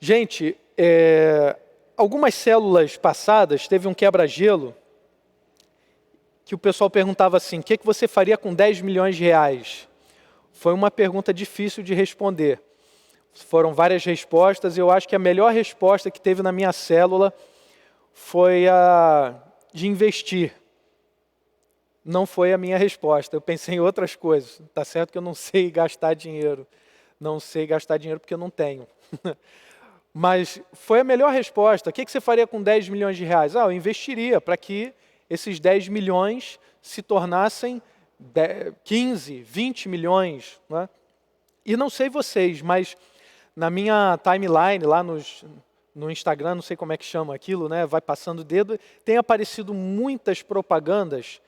Gente, algumas células passadas teve um quebra-gelo que o pessoal perguntava assim: o que você faria com 10 milhões de reais? Foi uma pergunta difícil de responder. Foram várias respostas e eu acho que a melhor resposta que teve na minha célula foi a de investir. Não foi a minha resposta, eu pensei em outras coisas. Tá certo que eu não sei gastar dinheiro. Não sei gastar dinheiro porque eu não tenho. Mas foi a melhor resposta. O que você faria com 10 milhões de reais? Eu investiria para que esses 10 milhões se tornassem 15, 20 milhões. Né? E não sei vocês, mas na minha timeline, lá no Instagram, não sei como é que chama aquilo, né? Vai passando o dedo, tem aparecido muitas propagandas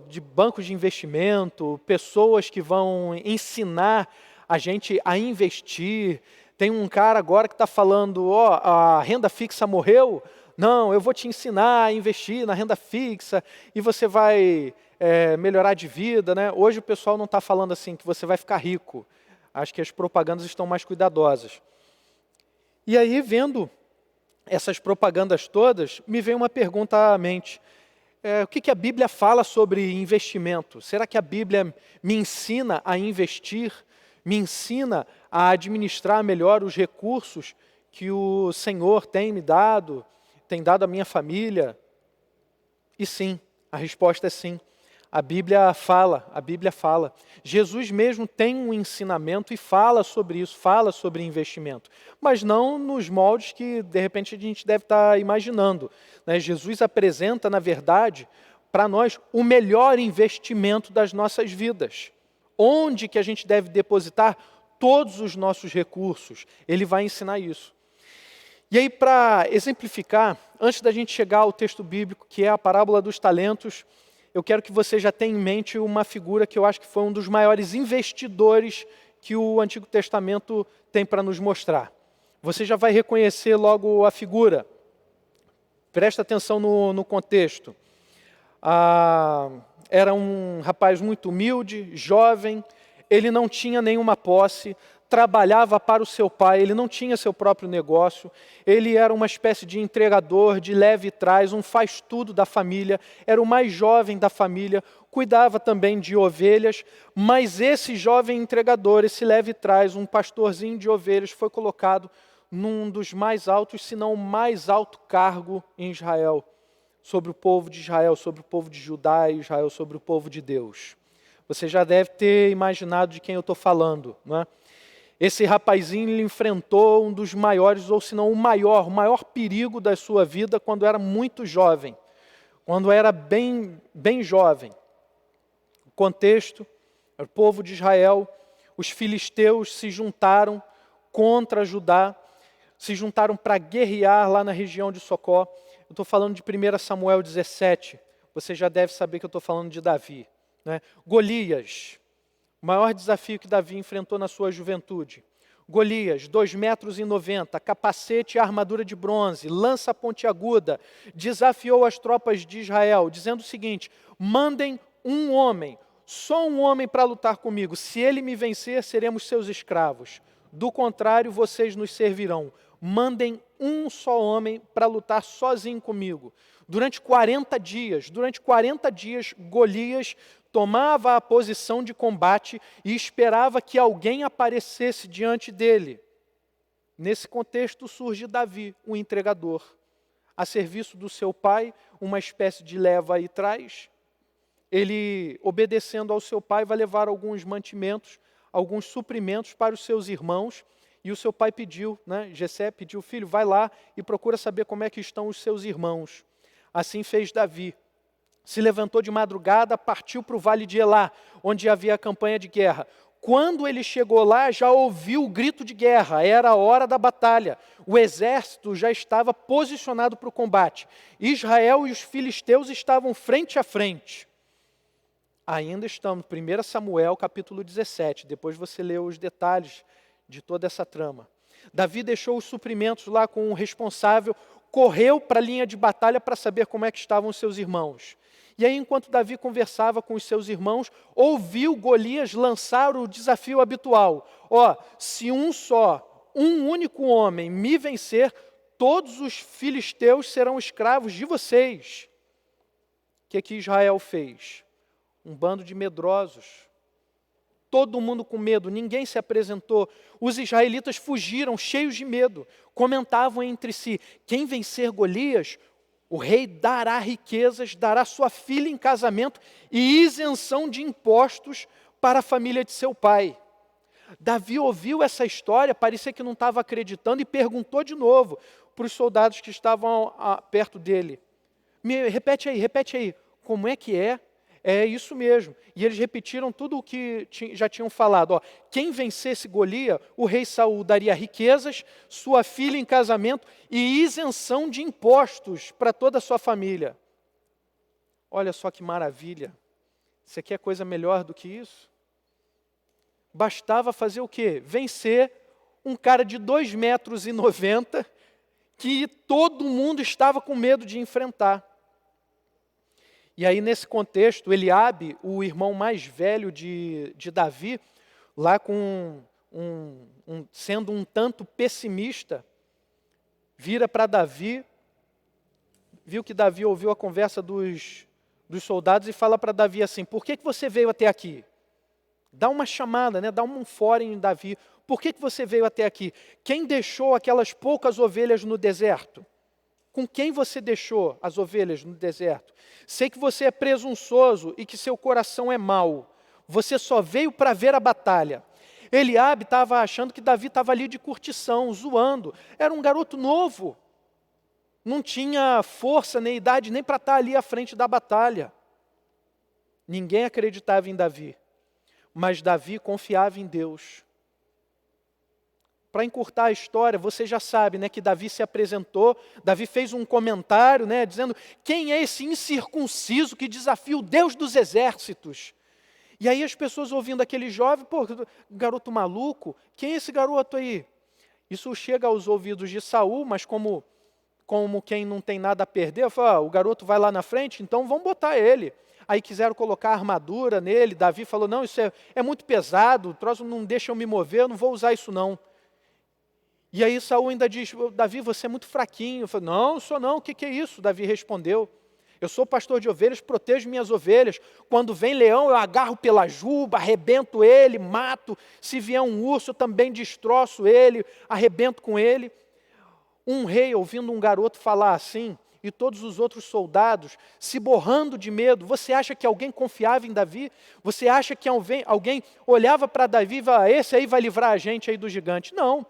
de bancos de investimento, pessoas que vão ensinar a gente a investir. Tem um cara agora que está falando, a renda fixa morreu? Não, eu vou te ensinar a investir na renda fixa e você vai melhorar de vida. Né? Hoje o pessoal não está falando assim, que você vai ficar rico. Acho que as propagandas estão mais cuidadosas. E aí, vendo essas propagandas todas, me veio uma pergunta à mente. O que a Bíblia fala sobre investimento? Será que a Bíblia me ensina a investir? Me ensina a administrar melhor os recursos que o Senhor tem me dado, tem dado à minha família? E sim, a resposta é sim. A Bíblia fala. Jesus mesmo tem um ensinamento e fala sobre isso, fala sobre investimento. Mas não nos moldes que, de repente, a gente deve estar imaginando. Né? Jesus apresenta, na verdade, para nós, o melhor investimento das nossas vidas. Onde que a gente deve depositar todos os nossos recursos. Ele vai ensinar isso. E aí, para exemplificar, antes da gente chegar ao texto bíblico, que é a parábola dos talentos, eu quero que você já tenha em mente uma figura que eu acho que foi um dos maiores investidores que o Antigo Testamento tem para nos mostrar. Você já vai reconhecer logo a figura. Presta atenção no contexto. Era um rapaz muito humilde, jovem, ele não tinha nenhuma posse, trabalhava para o seu pai, ele não tinha seu próprio negócio, ele era uma espécie de entregador, de leve e traz, um faz-tudo da família, era o mais jovem da família, cuidava também de ovelhas, mas esse jovem entregador, esse leve e traz, um pastorzinho de ovelhas, foi colocado num dos mais altos, se não o mais alto cargo em Israel, sobre o povo de Israel, sobre o povo de Judá e Israel, sobre o povo de Deus. Você já deve ter imaginado de quem eu estou falando, não é? Esse rapazinho ele enfrentou um dos maiores, ou se não o maior perigo da sua vida quando era muito jovem, quando era bem jovem. O contexto, o povo de Israel, os filisteus se juntaram contra Judá, se juntaram para guerrear lá na região de Socó. Eu estou falando de 1 Samuel 17, você já deve saber que eu estou falando de Davi. Né? Golias, o maior desafio que Davi enfrentou na sua juventude. Golias, 2,90 metros, capacete e armadura de bronze, lança pontiaguda, desafiou as tropas de Israel, dizendo o seguinte: mandem um homem, só um homem para lutar comigo. Se ele me vencer, seremos seus escravos. Do contrário, vocês nos servirão. Mandem um só homem para lutar sozinho comigo. Durante 40 dias, Golias tomava a posição de combate e esperava que alguém aparecesse diante dele. Nesse contexto surge Davi, um entregador, a serviço do seu pai, uma espécie de leva e traz. Ele, obedecendo ao seu pai, vai levar alguns mantimentos, alguns suprimentos para os seus irmãos. E o seu pai pediu, Jessé pediu: filho, vai lá e procura saber como é que estão os seus irmãos. Assim fez Davi. Se levantou de madrugada, partiu para o vale de Elá, onde havia a campanha de guerra. Quando ele chegou lá, já ouviu o grito de guerra, era a hora da batalha. O exército já estava posicionado para o combate. Israel e os filisteus estavam frente a frente. Ainda estamos, 1 Samuel capítulo 17, depois você lê os detalhes de toda essa trama. Davi deixou os suprimentos lá com o responsável, correu para a linha de batalha para saber como é que estavam os seus irmãos. E aí, enquanto Davi conversava com os seus irmãos, ouviu Golias lançar o desafio habitual. Se um só um único homem me vencer, todos os filisteus serão escravos de vocês. O que Israel fez? Um bando de medrosos. Todo mundo com medo, ninguém se apresentou. Os israelitas fugiram, cheios de medo. Comentavam entre si: quem vencer Golias, o rei dará riquezas, dará sua filha em casamento e isenção de impostos para a família de seu pai. Davi ouviu essa história, parecia que não estava acreditando, e perguntou de novo para os soldados que estavam perto dele. Repete aí, como é que é? É isso mesmo. E eles repetiram tudo o que já tinham falado. Ó, quem vencesse Golias, o rei Saul daria riquezas, sua filha em casamento e isenção de impostos para toda a sua família. Olha só que maravilha. Você quer coisa melhor do que isso? Bastava fazer o quê? Vencer um cara de 2,90 metros que todo mundo estava com medo de enfrentar. E aí, nesse contexto, Eliabe, o irmão mais velho de Davi, lá sendo um tanto pessimista, vira para Davi, viu que Davi ouviu a conversa dos soldados e fala para Davi assim: por que você veio até aqui? Dá uma chamada, né? Dá um fora em Davi. Por que você veio até aqui? Quem deixou aquelas poucas ovelhas no deserto? Com quem você deixou as ovelhas no deserto? Sei que você é presunçoso e que seu coração é mau. Você só veio para ver a batalha. Eliabe estava achando que Davi estava ali de curtição, zoando. Era um garoto novo. Não tinha força nem idade nem para estar ali à frente da batalha. Ninguém acreditava em Davi. Mas Davi confiava em Deus. Para encurtar a história, você já sabe, né, que Davi se apresentou, Davi fez um comentário, né, dizendo: quem é esse incircunciso que desafia o Deus dos exércitos? E aí as pessoas ouvindo aquele jovem: pô, garoto maluco, quem é esse garoto aí? Isso chega aos ouvidos de Saul, mas como quem não tem nada a perder, fala: o garoto vai lá na frente, então vamos botar ele. Aí quiseram colocar armadura nele, Davi falou: não, isso é muito pesado, o troço não deixa eu me mover, eu não vou usar isso não. E aí Saul ainda diz: Davi, você é muito fraquinho. Eu falei: não, sou não, o que é isso? Davi respondeu: eu sou pastor de ovelhas, protejo minhas ovelhas. Quando vem leão, eu agarro pela juba, arrebento ele, mato. Se vier um urso, eu também destroço ele, arrebento com ele. Um rei, ouvindo um garoto falar assim, e todos os outros soldados se borrando de medo, você acha que alguém confiava em Davi? Você acha que alguém olhava para Davi e falava: esse aí vai livrar a gente aí do gigante? Não.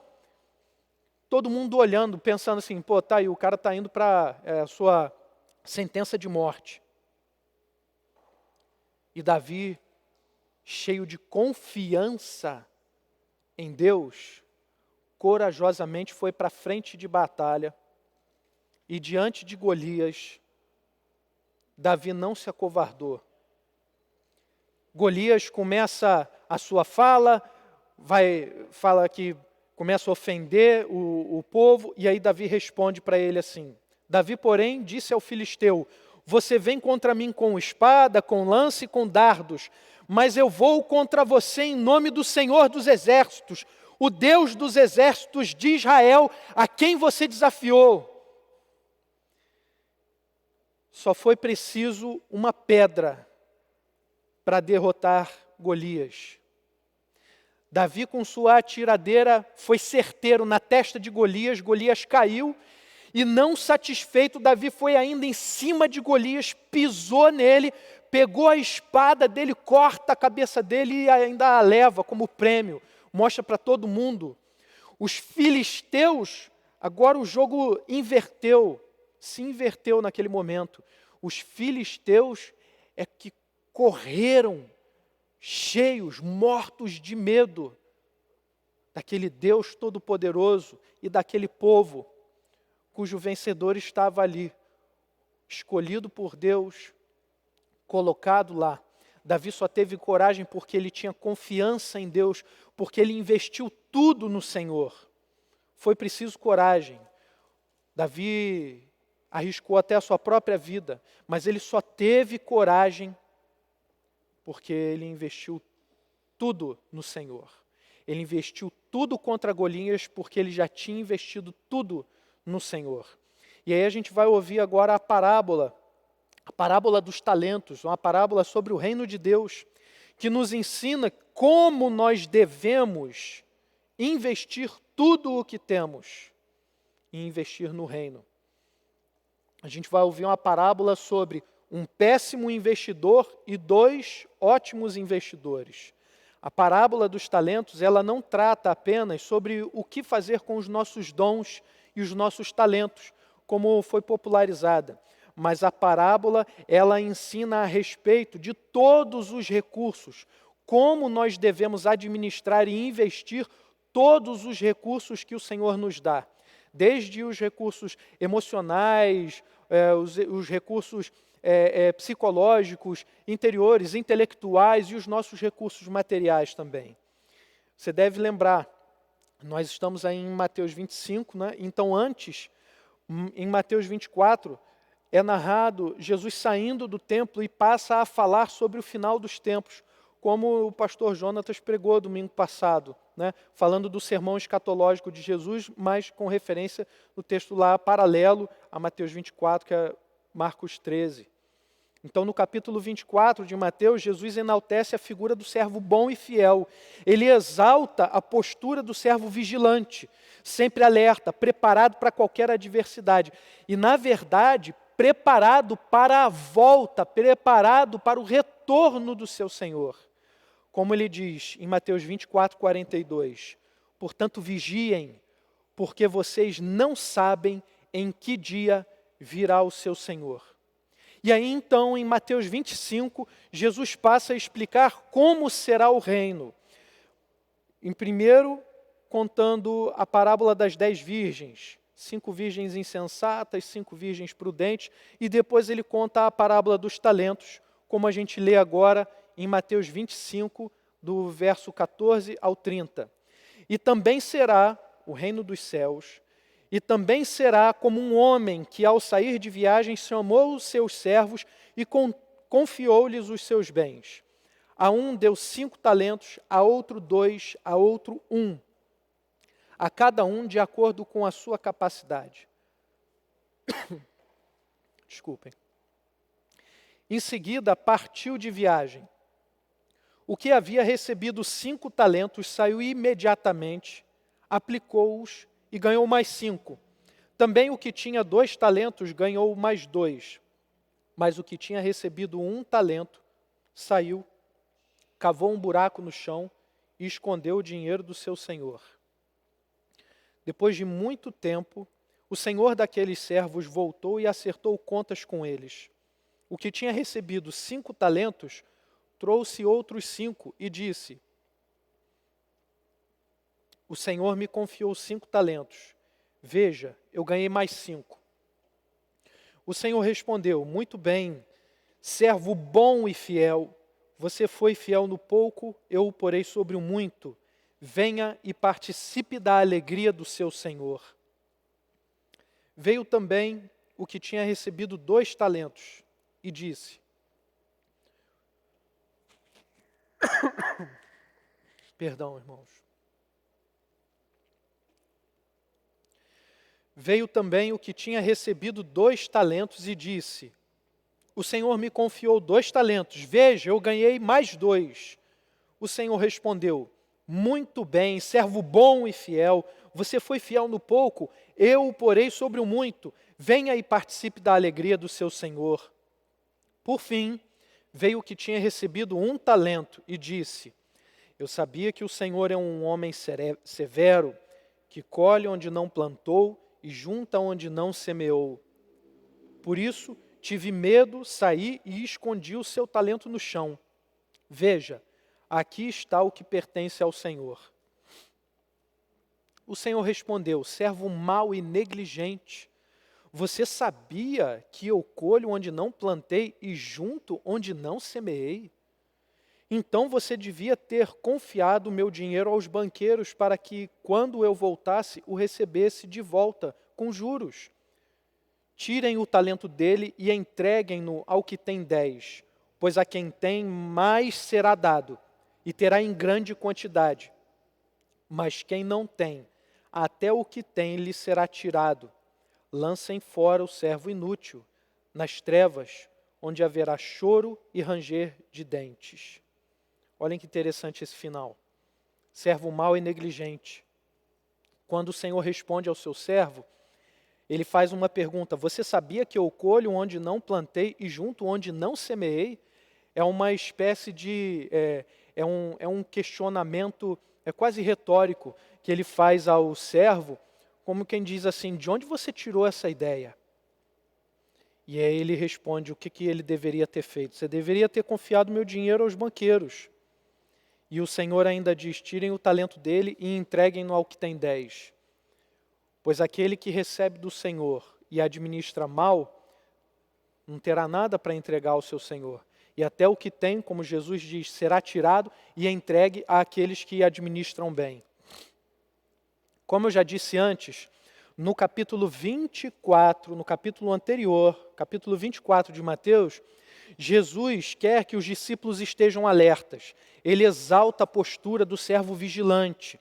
Todo mundo olhando, pensando assim: pô, tá aí, o cara está indo para a sua sentença de morte. E Davi, cheio de confiança em Deus, corajosamente foi para a frente de batalha. E diante de Golias, Davi não se acovardou. Golias começa a sua fala, fala que começa a ofender o povo, e aí Davi responde para ele assim: Davi, porém, disse ao filisteu: você vem contra mim com espada, com lança e com dardos, mas eu vou contra você em nome do Senhor dos exércitos, o Deus dos exércitos de Israel, a quem você desafiou. Só foi preciso uma pedra para derrotar Golias. Davi, com sua atiradeira, foi certeiro na testa de Golias. Golias caiu e, não satisfeito, Davi foi ainda em cima de Golias, pisou nele, pegou a espada dele, corta a cabeça dele e ainda a leva como prêmio. Mostra para todo mundo. Os filisteus, agora o jogo se inverteu naquele momento. Os filisteus é que correram cheios, mortos de medo daquele Deus Todo-Poderoso e daquele povo cujo vencedor estava ali, escolhido por Deus, colocado lá. Davi só teve coragem porque ele tinha confiança em Deus, porque ele investiu tudo no Senhor. Foi preciso coragem. Davi arriscou até a sua própria vida, mas ele só teve coragem porque ele investiu tudo no Senhor. Ele investiu tudo contra Golias porque ele já tinha investido tudo no Senhor. E aí a gente vai ouvir agora a parábola dos talentos, uma parábola sobre o reino de Deus, que nos ensina como nós devemos investir tudo o que temos e investir no reino. A gente vai ouvir uma parábola sobre um péssimo investidor e 2 ótimos investidores. A parábola dos talentos, ela não trata apenas sobre o que fazer com os nossos dons e os nossos talentos, como foi popularizada. Mas a parábola, ela ensina a respeito de todos os recursos, como nós devemos administrar e investir todos os recursos que o Senhor nos dá. Desde os recursos emocionais, os recursos psicológicos, interiores, intelectuais e os nossos recursos materiais também. Você deve lembrar, nós estamos aí em Mateus 25, né? Então antes, em Mateus 24, é narrado Jesus saindo do templo e passa a falar sobre o final dos tempos, como o pastor Jonatas pregou domingo passado, né? Falando do sermão escatológico de Jesus, mas com referência no texto lá paralelo a Mateus 24, que é Marcos 13. Então, no capítulo 24 de Mateus, Jesus enaltece a figura do servo bom e fiel. Ele exalta a postura do servo vigilante, sempre alerta, preparado para qualquer adversidade. E, na verdade, preparado para a volta, preparado para o retorno do seu Senhor. Como ele diz em Mateus 24, 42, portanto vigiem, porque vocês não sabem em que dia virá o seu Senhor. E aí então, em Mateus 25, Jesus passa a explicar como será o reino. Em primeiro, contando a parábola das 10 virgens, 5 virgens insensatas, 5 virgens prudentes, e depois ele conta a parábola dos talentos, como a gente lê agora em Mateus 25, do verso 14 ao 30. E também será o reino dos céus, e também será como um homem que, ao sair de viagem, chamou os seus servos e confiou-lhes os seus bens. A um deu 5 talentos, a outro 2, a outro 1. A cada um de acordo com a sua capacidade. Desculpem. Em seguida, partiu de viagem. O que havia recebido 5 talentos saiu imediatamente, aplicou-os e ganhou mais 5. Também o que tinha 2 talentos ganhou mais 2. Mas o que tinha recebido 1 talento saiu, cavou um buraco no chão e escondeu o dinheiro do seu senhor. Depois de muito tempo, o senhor daqueles servos voltou e acertou contas com eles. O que tinha recebido 5 talentos trouxe outros 5 e disse: o Senhor me confiou 5 talentos. Veja, eu ganhei mais 5. O Senhor respondeu: muito bem, servo bom e fiel. Você foi fiel no pouco, eu o porei sobre o muito. Venha e participe da alegria do seu Senhor. Veio também o que tinha recebido 2 talentos e disse: perdão, irmãos. Veio também o que tinha recebido 2 talentos e disse: o Senhor me confiou 2 talentos, veja, eu ganhei mais 2. O Senhor respondeu: muito bem, servo bom e fiel, você foi fiel no pouco, eu o porei sobre o muito, venha e participe da alegria do seu Senhor. Por fim, veio o que tinha recebido 1 talento e disse: eu sabia que o Senhor é um homem severo, que colhe onde não plantou e junta onde não semeou. Por isso, tive medo, saí e escondi o seu talento no chão. Veja, aqui está o que pertence ao Senhor. O Senhor respondeu: servo mau e negligente, você sabia que eu colho onde não plantei e junto onde não semeei? Então você devia ter confiado o meu dinheiro aos banqueiros para que, quando eu voltasse, o recebesse de volta com juros. Tirem o talento dele e entreguem-no ao que tem 10, pois a quem tem mais será dado, e terá em grande quantidade. Mas quem não tem, até o que tem lhe será tirado. Lancem fora o servo inútil, nas trevas, onde haverá choro e ranger de dentes. Olhem que interessante esse final. Servo mau e negligente. Quando o Senhor responde ao seu servo, ele faz uma pergunta: você sabia que eu colho onde não plantei e junto onde não semeei? É uma espécie de... é um questionamento, é quase retórico, que ele faz ao servo, como quem diz assim: de onde você tirou essa ideia? E aí ele responde o que ele deveria ter feito. Você deveria ter confiado meu dinheiro aos banqueiros. E o Senhor ainda diz: tirem o talento dele e entreguem-no ao que tem 10. Pois aquele que recebe do Senhor e administra mal, não terá nada para entregar ao seu Senhor. E até o que tem, como Jesus diz, será tirado e entregue àqueles que administram bem. Como eu já disse antes, no capítulo 24, no capítulo anterior, capítulo 24 de Mateus, Jesus quer que os discípulos estejam alertas. Ele exalta a postura do servo vigilante.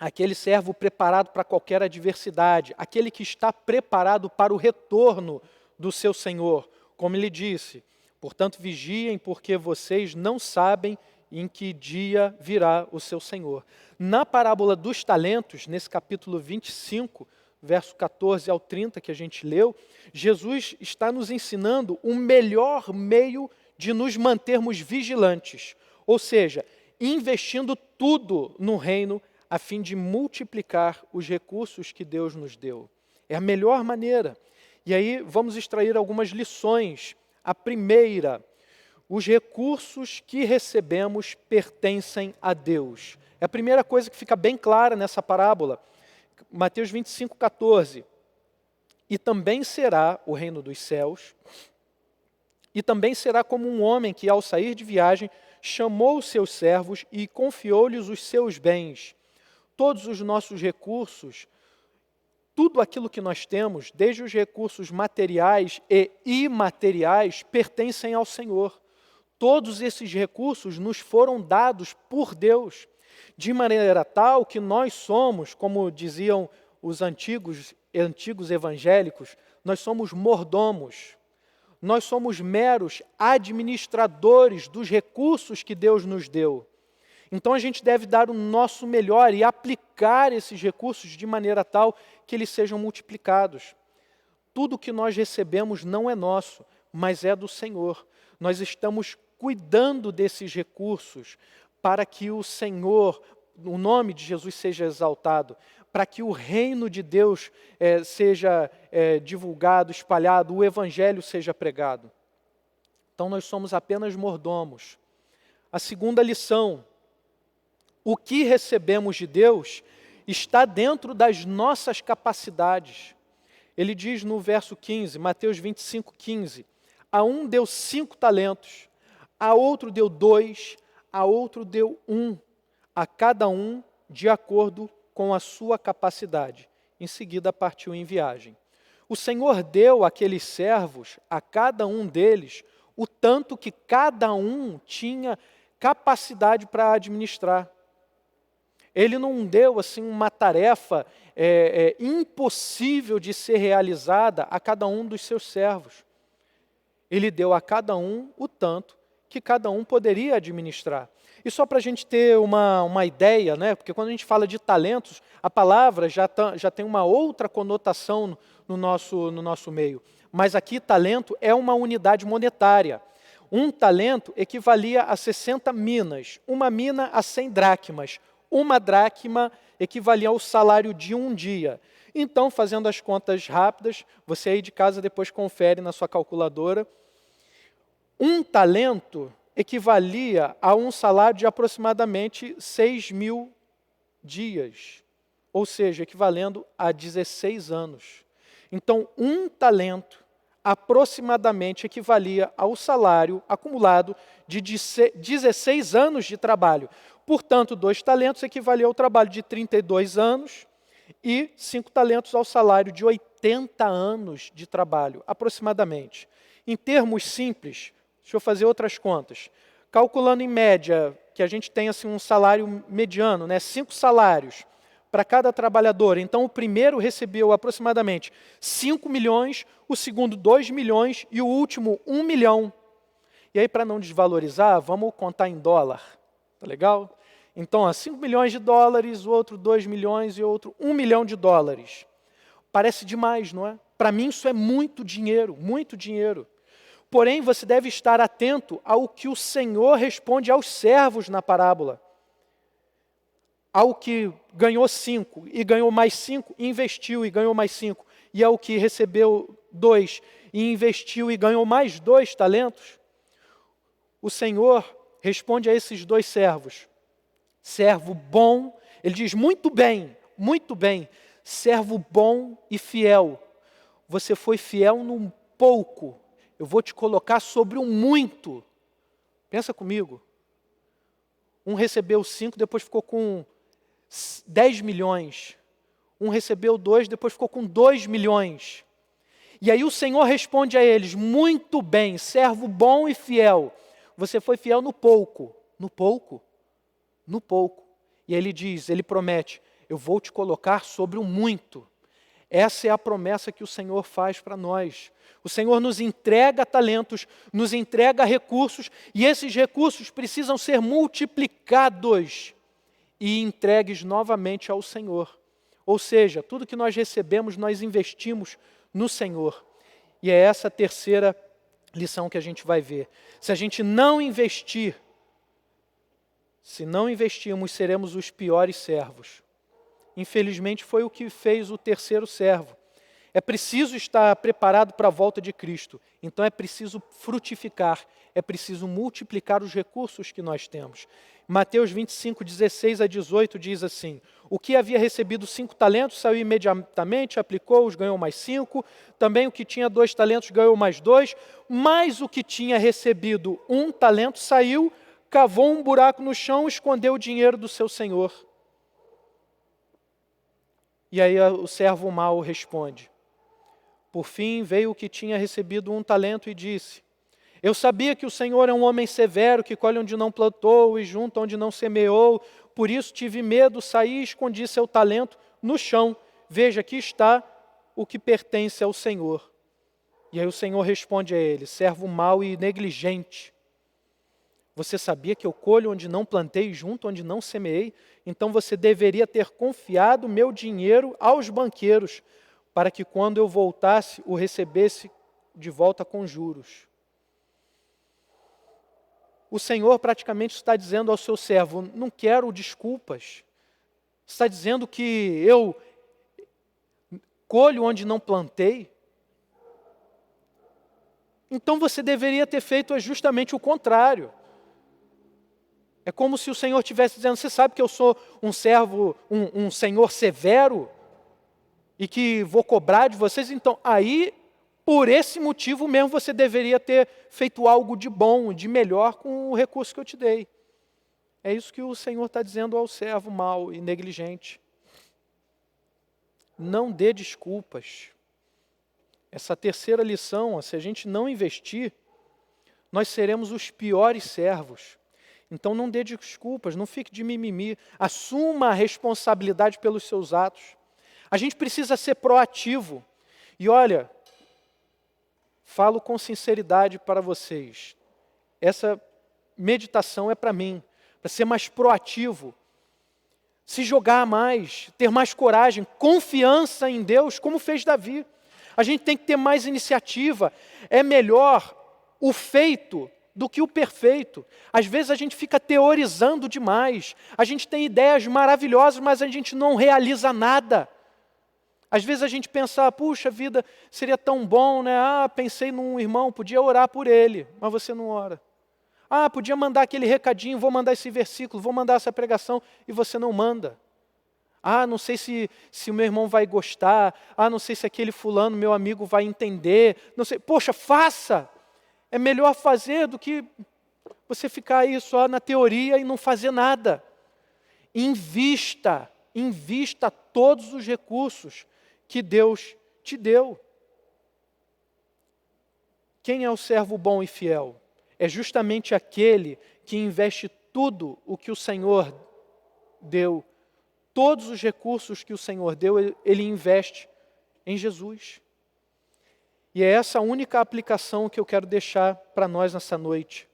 Aquele servo preparado para qualquer adversidade, aquele que está preparado para o retorno do seu Senhor. Como ele disse: portanto vigiem, porque vocês não sabem em que dia virá o seu Senhor. Na parábola dos talentos, nesse capítulo 25, verso 14 ao 30 que a gente leu, Jesus está nos ensinando o melhor meio de nos mantermos vigilantes, ou seja, investindo tudo no reino a fim de multiplicar os recursos que Deus nos deu. É a melhor maneira. E aí vamos extrair algumas lições. A primeira: os recursos que recebemos pertencem a Deus. É a primeira coisa que fica bem clara nessa parábola. Mateus 25, 14. E também será o reino dos céus, e também será como um homem que, ao sair de viagem, chamou os seus servos e confiou-lhes os seus bens. Todos os nossos recursos, tudo aquilo que nós temos, desde os recursos materiais e imateriais, pertencem ao Senhor. Todos esses recursos nos foram dados por Deus, de maneira tal que nós somos, como diziam os antigos evangélicos, nós somos mordomos. Nós somos meros administradores dos recursos que Deus nos deu. Então a gente deve dar o nosso melhor e aplicar esses recursos de maneira tal que eles sejam multiplicados. Tudo que nós recebemos não é nosso, mas é do Senhor. Nós estamos cuidando desses recursos para que o Senhor, o nome de Jesus seja exaltado, para que o reino de Deus seja divulgado, espalhado, o evangelho seja pregado. Então nós somos apenas mordomos. A segunda lição: o que recebemos de Deus está dentro das nossas capacidades. Ele diz no verso 15, Mateus 25, 15, a um deu 5 talentos, a outro deu 2, a outro deu 1, a cada um de acordo com a sua capacidade. Em seguida partiu em viagem. O Senhor deu àqueles servos, a cada um deles, o tanto que cada um tinha capacidade para administrar. Ele não deu assim uma tarefa impossível de ser realizada a cada um dos seus servos. Ele deu a cada um o tanto que cada um poderia administrar. E só para a gente ter uma ideia, né? Porque quando a gente fala de talentos, a palavra já tem uma outra conotação no nosso meio. Mas aqui talento é uma unidade monetária. Um talento equivalia a 60 minas, uma mina a 100 dracmas. Uma dracma equivalia ao salário de um dia. Então, fazendo as contas rápidas, você aí de casa depois confere na sua calculadora, um talento equivalia a um salário de aproximadamente 6.000 dias, ou seja, equivalendo a 16 anos. Então, um talento aproximadamente equivalia ao salário acumulado de 16 anos de trabalho. Portanto, 2 talentos equivalia ao trabalho de 32 anos e 5 talentos ao salário de 80 anos de trabalho, aproximadamente. Em termos simples, deixa eu fazer outras contas. Calculando em média que a gente tem assim, um salário mediano, né? 5 salários para cada trabalhador. Então, o primeiro recebeu aproximadamente 5 milhões, o segundo 2 milhões e o último 1 milhão. E aí, para não desvalorizar, vamos contar em dólar. Tá legal? Então, ó, 5 milhões de dólares, o outro 2 milhões e o outro 1 milhão de dólares. Parece demais, não é? Para mim, isso é muito dinheiro, muito dinheiro. Porém, você deve estar atento ao que o Senhor responde aos servos na parábola. Ao que ganhou 5 e ganhou mais 5, investiu e ganhou mais 5. E ao que recebeu 2 e investiu e ganhou mais 2 talentos. O Senhor responde a esses 2 servos. Servo bom, ele diz muito bem, servo bom e fiel. Você foi fiel num pouco, eu vou te colocar sobre um muito. Pensa comigo. Um recebeu 5, depois ficou com 10 milhões. Um recebeu 2, depois ficou com 2 milhões. E aí o Senhor responde a eles, muito bem, servo bom e fiel. Você foi fiel no pouco. No pouco? No pouco. E ele diz, ele promete, eu vou te colocar sobre um muito. Essa é a promessa que o Senhor faz para nós. O Senhor nos entrega talentos, nos entrega recursos, e esses recursos precisam ser multiplicados e entregues novamente ao Senhor. Ou seja, tudo que nós recebemos, nós investimos no Senhor. E é essa a terceira lição que a gente vai ver. Se a gente não investir, se não investirmos, seremos os piores servos. Infelizmente, foi o que fez o terceiro servo. É preciso estar preparado para a volta de Cristo. Então é preciso frutificar, é preciso multiplicar os recursos que nós temos. Mateus 25, 16 a 18 diz assim, o que havia recebido 5 talentos saiu imediatamente, aplicou-os, ganhou mais 5. Também o que tinha 2 talentos ganhou mais 2. Mas o que tinha recebido 1 talento saiu, cavou um buraco no chão e escondeu o dinheiro do seu senhor. E aí o servo mau responde. Por fim veio o que tinha recebido 1 talento e disse, eu sabia que o Senhor é um homem severo, que colhe onde não plantou e junta onde não semeou, por isso tive medo, saí e escondi seu talento no chão. Veja, aqui está o que pertence ao Senhor. E aí o Senhor responde a ele, servo mau e negligente. Você sabia que eu colho onde não plantei e junto onde não semeei? Então você deveria ter confiado meu dinheiro aos banqueiros, para que quando eu voltasse, o recebesse de volta com juros. O Senhor praticamente está dizendo ao seu servo, não quero desculpas. Está dizendo que eu colho onde não plantei. Então você deveria ter feito justamente o contrário. É como se o Senhor estivesse dizendo, você sabe que eu sou um servo, um senhor severo e que vou cobrar de vocês, então aí, por esse motivo mesmo, você deveria ter feito algo de bom, de melhor com o recurso que eu te dei. É isso que o Senhor está dizendo ao servo mau e negligente. Não dê desculpas. Essa terceira lição, se a gente não investir, nós seremos os piores servos. Então não dê desculpas, não fique de mimimi, assuma a responsabilidade pelos seus atos. A gente precisa ser proativo. E olha, falo com sinceridade para vocês, essa meditação é para mim, para ser mais proativo, se jogar mais, ter mais coragem, confiança em Deus, como fez Davi. A gente tem que ter mais iniciativa, é melhor o feito do que o perfeito. Às vezes a gente fica teorizando demais, a gente tem ideias maravilhosas, mas a gente não realiza nada. Às vezes a gente pensa, puxa vida, seria tão bom, né? Pensei num irmão, podia orar por ele, mas você não ora. Podia mandar aquele recadinho, vou mandar esse versículo, vou mandar essa pregação, e você não manda. Não sei se o meu irmão vai gostar, não sei se aquele fulano, meu amigo, vai entender, não sei. Poxa, faça! É melhor fazer do que você ficar aí só na teoria e não fazer nada. Invista todos os recursos que Deus te deu. Quem é o servo bom e fiel? É justamente aquele que investe tudo o que o Senhor deu, todos os recursos que o Senhor deu, Ele investe em Jesus. E é essa a única aplicação que eu quero deixar para nós nessa noite.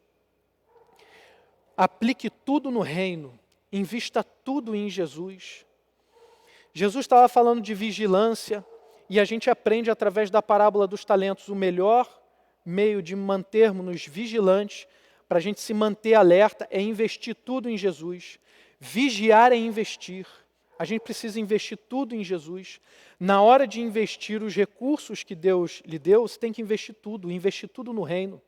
Aplique tudo no reino, invista tudo em Jesus. Jesus estava falando de vigilância, e a gente aprende através da parábola dos talentos o melhor meio de mantermos-nos vigilantes, para a gente se manter alerta, é investir tudo em Jesus. Vigiar é investir. A gente precisa investir tudo em Jesus. Na hora de investir os recursos que Deus lhe deu, você tem que investir tudo no reino.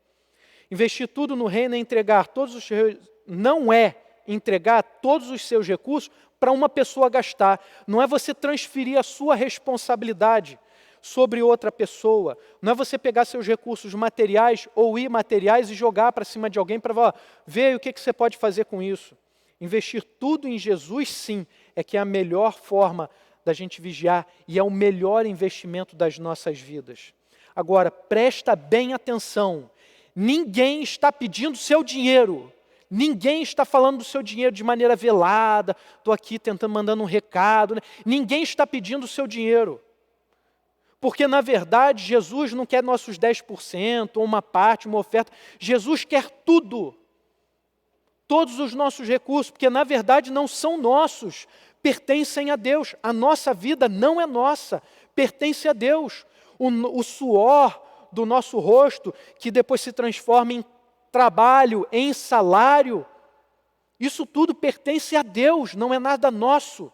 Investir tudo no reino é entregar todos os seus, não é entregar todos os seus recursos para uma pessoa gastar. Não é você transferir a sua responsabilidade sobre outra pessoa. Não é você pegar seus recursos materiais ou imateriais e jogar para cima de alguém para falar, vê aí o que você pode fazer com isso. Investir tudo em Jesus, sim, é que é a melhor forma da gente vigiar e é o melhor investimento das nossas vidas. Agora, presta bem atenção. Ninguém está pedindo seu dinheiro. Ninguém está falando do seu dinheiro de maneira velada. Estou aqui mandando um recado. Né? Ninguém está pedindo o seu dinheiro. Porque, na verdade, Jesus não quer nossos 10%, ou uma parte, uma oferta. Jesus quer tudo. Todos os nossos recursos, porque, na verdade, não são nossos. Pertencem a Deus. A nossa vida não é nossa. Pertence a Deus. O suor do nosso rosto, que depois se transforma em trabalho, em salário, isso tudo pertence a Deus, não é nada nosso.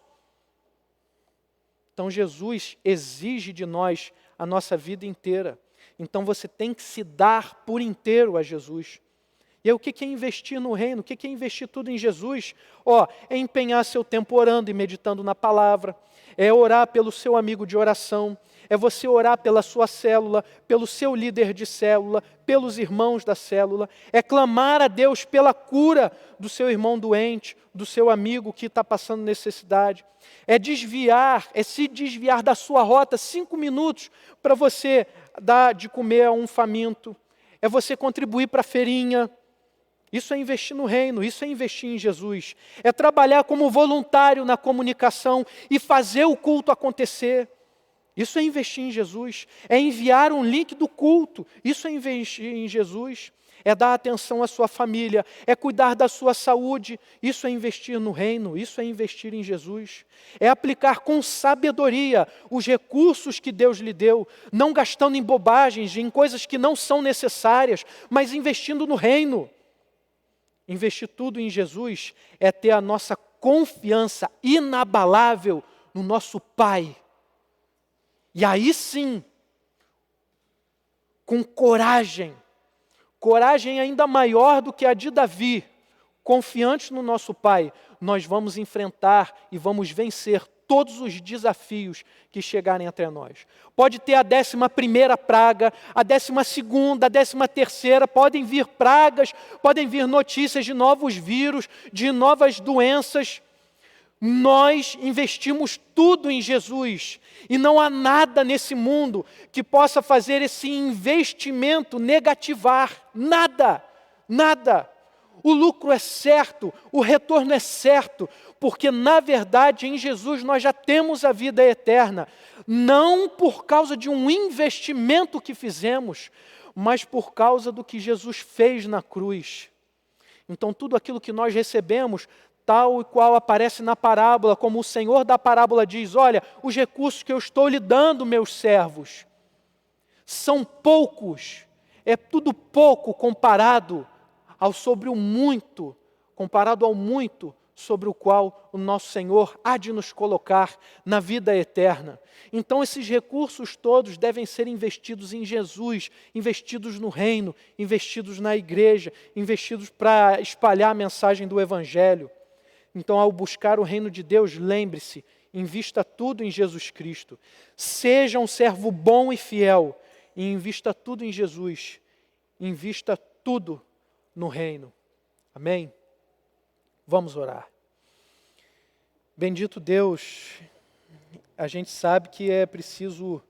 Então Jesus exige de nós a nossa vida inteira. Então você tem que se dar por inteiro a Jesus. E aí, o que é investir no reino? O que é investir tudo em Jesus? É empenhar seu tempo orando e meditando na palavra, é orar pelo seu amigo de oração, é você orar pela sua célula, pelo seu líder de célula, pelos irmãos da célula, é clamar a Deus pela cura do seu irmão doente, do seu amigo que está passando necessidade, é se desviar da sua rota 5 minutos para você dar de comer a um faminto, é você contribuir para a feirinha. Isso é investir no reino, isso é investir em Jesus. É trabalhar como voluntário na comunicação e fazer o culto acontecer. Isso é investir em Jesus. É enviar um link do culto. Isso é investir em Jesus. É dar atenção à sua família. É cuidar da sua saúde. Isso é investir no reino. Isso é investir em Jesus. É aplicar com sabedoria os recursos que Deus lhe deu. Não gastando em bobagens, em coisas que não são necessárias, mas investindo no reino. Investir tudo em Jesus é ter a nossa confiança inabalável no nosso Pai. E aí sim, com coragem ainda maior do que a de Davi, confiantes no nosso Pai, nós vamos enfrentar e vamos vencer todos os desafios que chegarem até nós. Pode ter a 11ª praga, a 12ª, a 13ª, podem vir pragas, podem vir notícias de novos vírus, de novas doenças. Nós investimos tudo em Jesus e não há nada nesse mundo que possa fazer esse investimento negativar. Nada, nada. O lucro é certo, o retorno é certo, porque na verdade em Jesus nós já temos a vida eterna, não por causa de um investimento que fizemos, mas por causa do que Jesus fez na cruz. Então tudo aquilo que nós recebemos, tal e qual aparece na parábola, como o Senhor da parábola diz, olha, os recursos que eu estou lhe dando, meus servos, são poucos, é tudo pouco comparado ao muito sobre o qual o nosso Senhor há de nos colocar na vida eterna. Então esses recursos todos devem ser investidos em Jesus, investidos no reino, investidos na igreja, investidos para espalhar a mensagem do Evangelho. Então, ao buscar o reino de Deus, lembre-se, invista tudo em Jesus Cristo. Seja um servo bom e fiel e invista tudo em Jesus. Invista tudo no reino. Amém? Vamos orar. Bendito Deus, a gente sabe que é preciso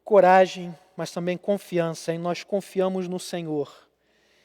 coragem, mas também confiança, e nós confiamos no Senhor.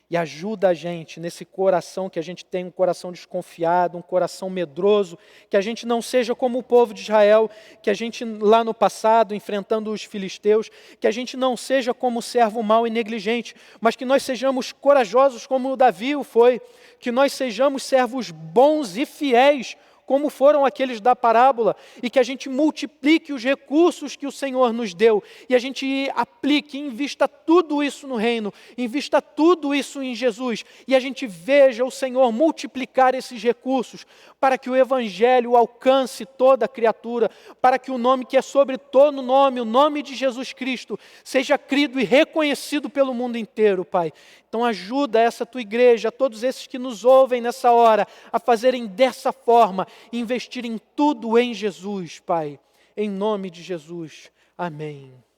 E ajuda a gente nesse coração que a gente tem, um coração desconfiado, um coração medroso, que a gente não seja como o povo de Israel, que a gente lá no passado, enfrentando os filisteus, que a gente não seja como o servo mau e negligente, mas que nós sejamos corajosos como o Davi o foi, que nós sejamos servos bons e fiéis, como foram aqueles da parábola, e que a gente multiplique os recursos que o Senhor nos deu, e a gente aplique, invista tudo isso no reino, invista tudo isso em Jesus, e a gente veja o Senhor multiplicar esses recursos, para que o Evangelho alcance toda a criatura, para que o nome que é sobre todo nome, o nome de Jesus Cristo, seja crido e reconhecido pelo mundo inteiro, Pai. Então ajuda essa tua igreja, todos esses que nos ouvem nessa hora, a fazerem dessa forma, investirem tudo em Jesus, Pai. Em nome de Jesus. Amém.